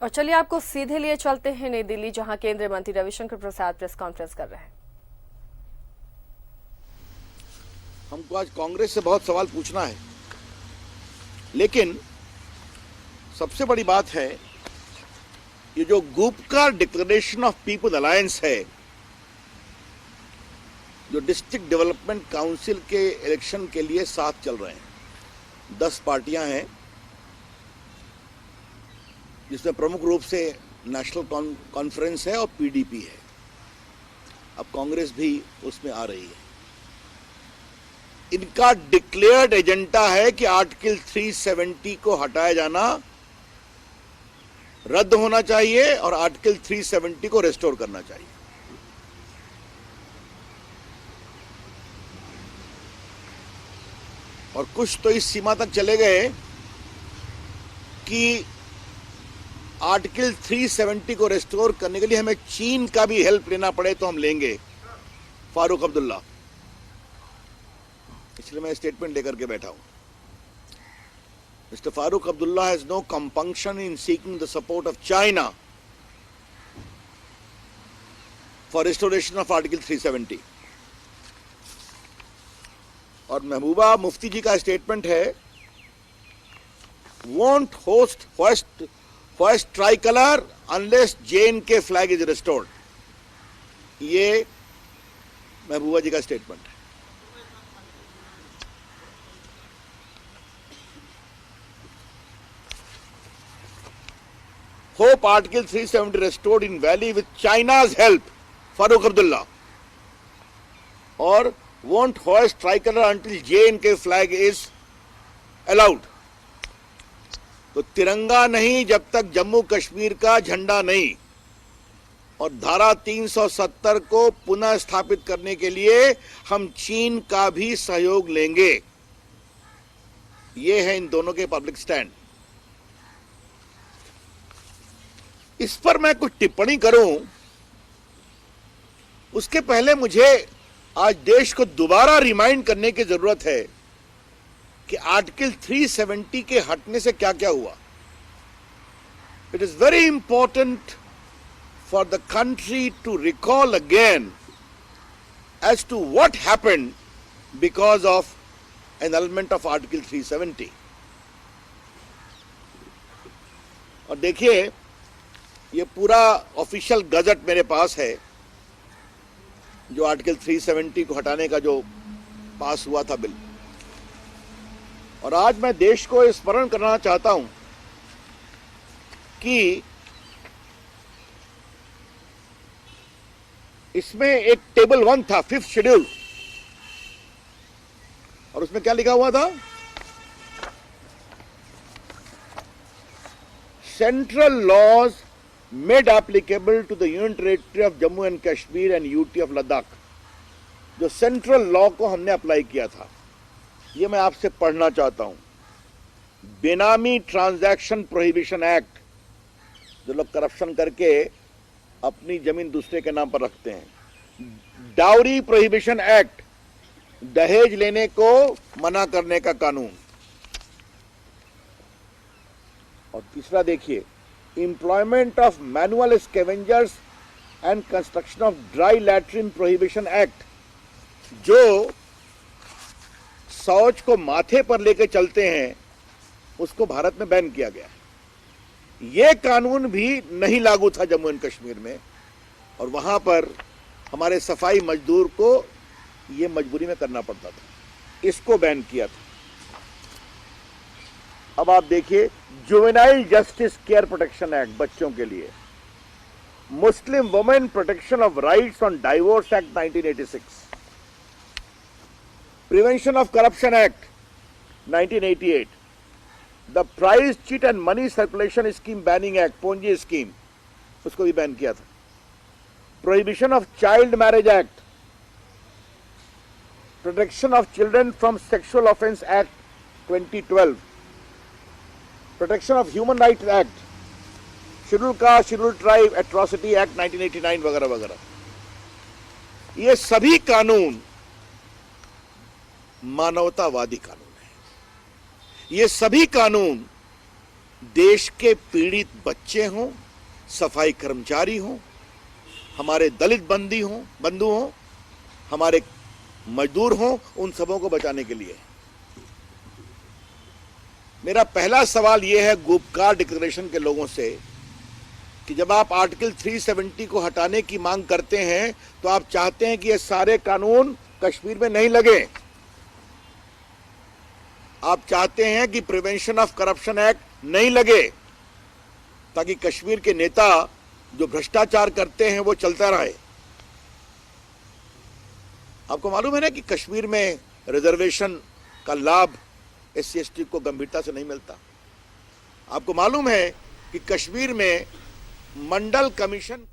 और चलिए आपको सीधे लिए चलते हैं नई दिल्ली, जहां केंद्रीय मंत्री रविशंकर प्रसाद प्रेस कॉन्फ्रेंस कर रहे हैं। हमको आज कांग्रेस से बहुत सवाल पूछना है, लेकिन सबसे बड़ी बात है ये जो Gupkar declaration of people alliance है, जो डिस्ट्रिक्ट डेवलपमेंट काउंसिल के इलेक्शन के लिए साथ चल रहे हैं। 10 पार्टियां हैं, जिसमें प्रमुख रूप से नेशनल कॉन्फ्रेंस है और पीडीपी है। अब कांग्रेस भी उसमें आ रही है। इनका डिक्लेयर्ड एजेंडा है कि आर्टिकल 370 को हटाया जाना, रद्द होना चाहिए और आर्टिकल 370 को रेस्टोर करना चाहिए। और कुछ तो इस सीमा तक चले गए कि आर्टिकल 370 को रेस्टोर करने के लिए हमें चीन का भी हेल्प लेना पड़े तो हम लेंगे। फारूक अब्दुल्ला, इसलिए मैं स्टेटमेंट लेकर के बैठा हूं। Mister Farooq Abdullah has no compunction in seeking the support of China for restoration of article 370। और महबूबा मुफ्ती जी का स्टेटमेंट है, won't hoist first tricolour unless JNK flag is restored. ये महबूबा जी का स्टेटमेंट है। Hope article 370 restored in Valley with China's help, Farooq Abdullah. और won't hoist tricolor until JNK flag is allowed। तो तिरंगा नहीं जब तक जम्मू कश्मीर का झंडा नहीं। और धारा 370 को पुनः स्थापित करने के लिए हम चीन का भी सहयोग लेंगे। ये है इन दोनों के पब्लिक स्टैंड। इस पर मैं कुछ टिप्पणी करूं उसके पहले मुझे आज देश को दोबारा रिमाइंड करने की जरूरत है कि आर्टिकल 370 के हटने से क्या क्या हुआ। It is very important for the country to recall again as to what happened because of annulment of article 370। और देखिए, ये पूरा ऑफिशियल गजट मेरे पास है, जो आर्टिकल 370 को हटाने का जो पास हुआ था बिल। और आज मैं देश को स्मरण करना चाहता हूं कि इसमें एक टेबल 1 था, 5th शेड्यूल, और उसमें क्या लिखा हुआ था? Central laws made applicable to the Union Territory of Jammu and Kashmir and UT of Ladakh। जो सेंट्रल लॉ को हमने अप्लाई किया था, ये मैं आपसे पढ़ना चाहता हूं। बेनामी ट्रांजैक्शन प्रोहिबिशन एक्ट, जो लोग करप्शन करके अपनी जमीन दूसरे के नाम पर रखते हैं। डाउरी प्रोहिबिशन एक्ट, दहेज लेने को मना करने का कानून। और तीसरा देखिए, Employment of manual scavengers and construction of dry latrine prohibition act, जो शौच को माथे पर लेके चलते हैं उसको भारत में बैन किया गया। यह कानून भी नहीं लागू था जम्मू एंड कश्मीर में, और वहां पर हमारे सफाई मजदूर को यह मजबूरी में करना पड़ता था। इसको बैन किया था। अब आप देखिए, juvenile justice care protection act, बच्चों के लिए। Muslim women protection of rights on divorce act 1986। Prevention of corruption act 1988। The price cheat and money circulation scheme banning act, Ponzi scheme, उसको भी बैन किया था। Prohibition of child marriage act, protection of children from sexual offence act 2012, protection of human rights act, schedule caste schedule tribe atrocity act 1989 वगैरह वगैरह। ये सभी कानून मानवतावादी कानून है। ये सभी कानून देश के पीड़ित बच्चे हों, सफाई कर्मचारी हों, हमारे दलित बंधु हों, हमारे मजदूर हों, उन सबों को बचाने के लिए। मेरा पहला सवाल यह है गुपकार डिक्लेरेशन के लोगों से कि जब आप आर्टिकल 370 को हटाने की मांग करते हैं तो आप चाहते हैं कि ये सारे कानून कश्मीर में नहीं लगे। आप चाहते हैं कि प्रिवेंशन ऑफ करप्शन एक्ट नहीं लगे ताकि कश्मीर के नेता जो भ्रष्टाचार करते हैं वो चलता रहे। आपको मालूम है ना कि कश्मीर में रिजर्वेशन का लाभ SC/ST को गंभीरता से नहीं मिलता। आपको मालूम है कि कश्मीर में मंडल कमीशन